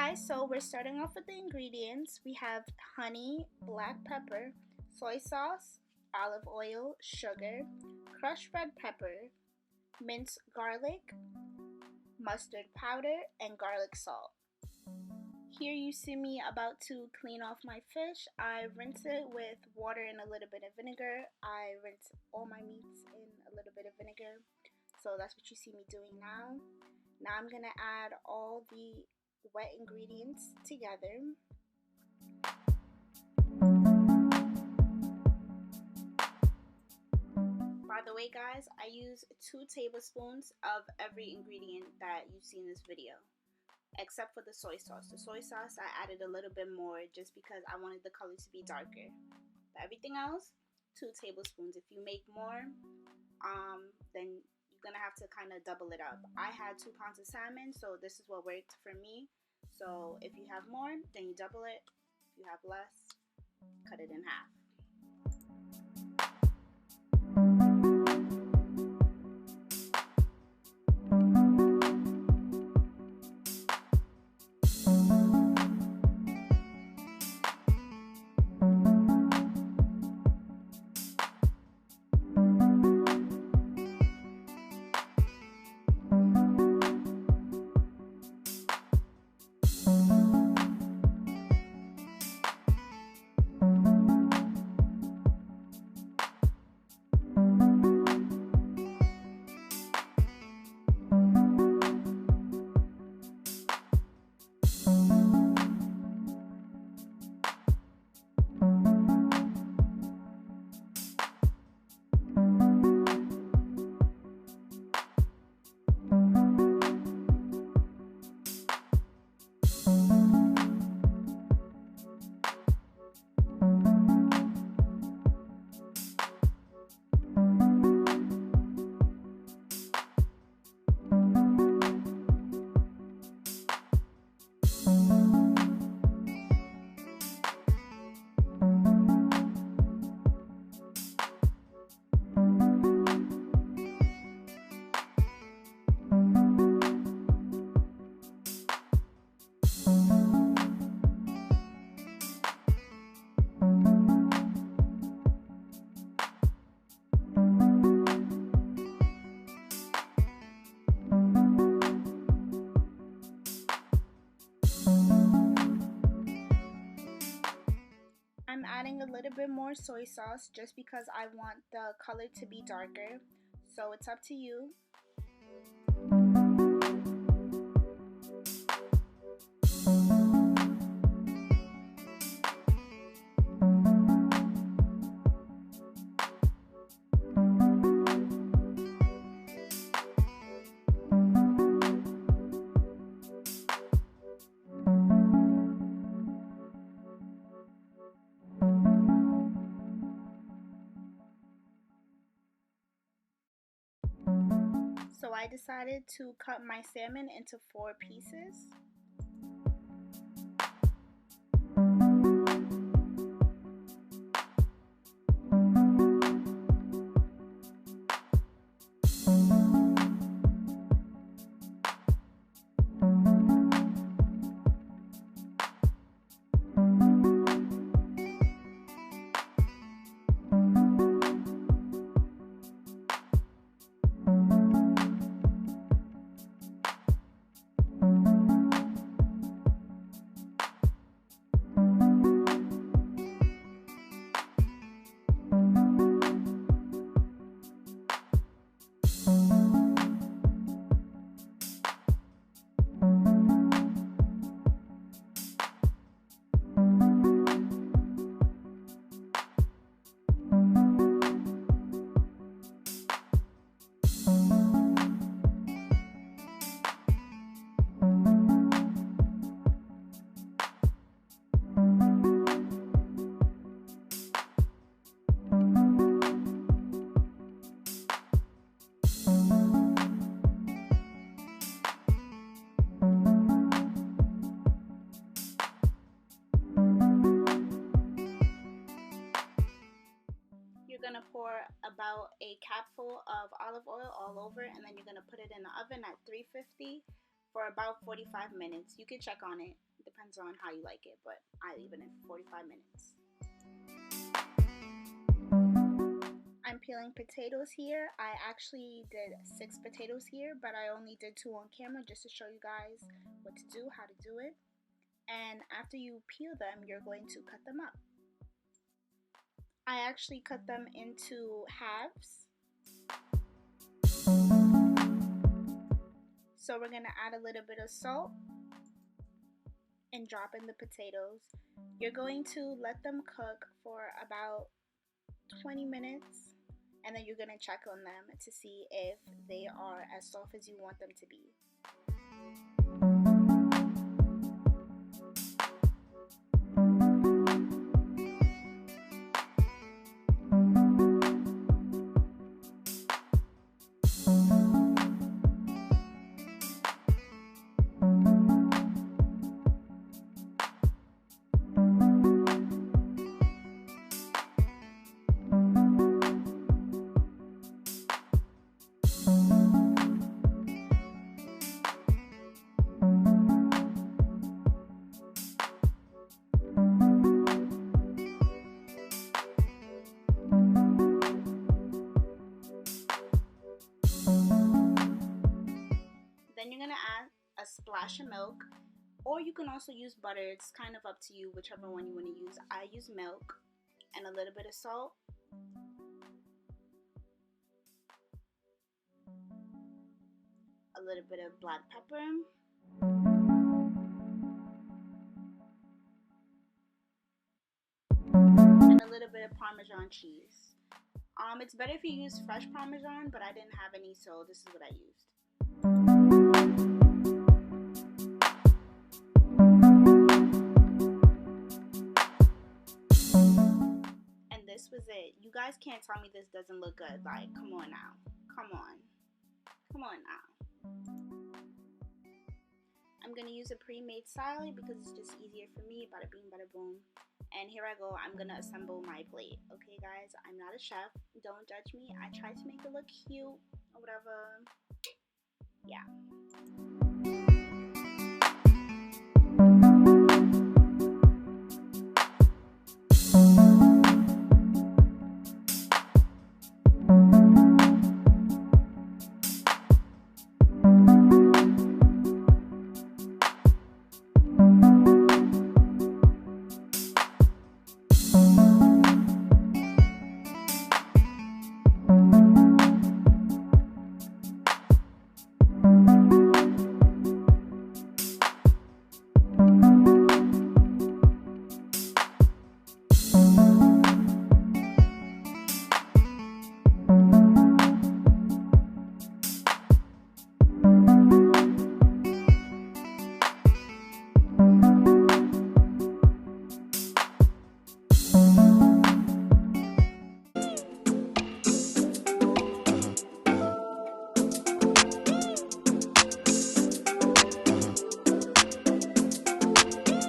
Guys, so we're starting off with the ingredients. We have honey, black pepper, soy sauce, olive oil, sugar, crushed red pepper, minced garlic, mustard powder, and garlic salt. Here you see me about to clean off my fish. I rinse it with water and a little bit of vinegar. I rinse all my meats in a little bit of vinegar. So that's what you see me doing now. Now I'm going to add all the wet ingredients together. By the way, guys, I use 2 tablespoons of every ingredient that you see in this video, except for the soy sauce. The soy sauce I added a little bit more just because I wanted the color to be darker. But everything else, 2 tablespoons. If you make more, then you're gonna have to kind of double it up. I had 2 pounds of salmon, so this is what worked for me. So if you have more, then you double it. If you have less, cut it in half. I'm adding a little bit more soy sauce just because I want the color to be darker. So it's up to you. So I decided to cut my salmon into 4 pieces. You're going to pour about a capful of olive oil all over, and then you're going to put it in the oven at 350 for about 45 minutes. You can check on it. depends on how you like it, but I leave it in for 45 minutes. I'm peeling potatoes here. I actually did 6 potatoes here, but I only did 2 on camera just to show you guys what to do, how to do it. And after you peel them, you're going to cut them up. I actually cut them into halves. So we're going to add a little bit of salt and drop in the potatoes. You're going to let them cook for about 20 minutes, and then you're going to check on them to see if they are as soft as you want them to be. Then you're going to add a splash of milk, or you can also use butter. It's kind of up to you, whichever one you want to use. I use milk and a little bit of salt. A little bit of black pepper. And a little bit of Parmesan cheese. It's better if you use fresh Parmesan, but I didn't have any, so this is what I used. And this was it. You guys can't tell me this doesn't look good. Like, come on now. Come on. Come on now. I'm going to use a pre-made salad because it's just easier for me. Bada bing, bada boom. And here I go. I'm going to assemble my plate. Okay, guys? I'm not a chef. Don't judge me. I tried to make it look cute or whatever. Yeah.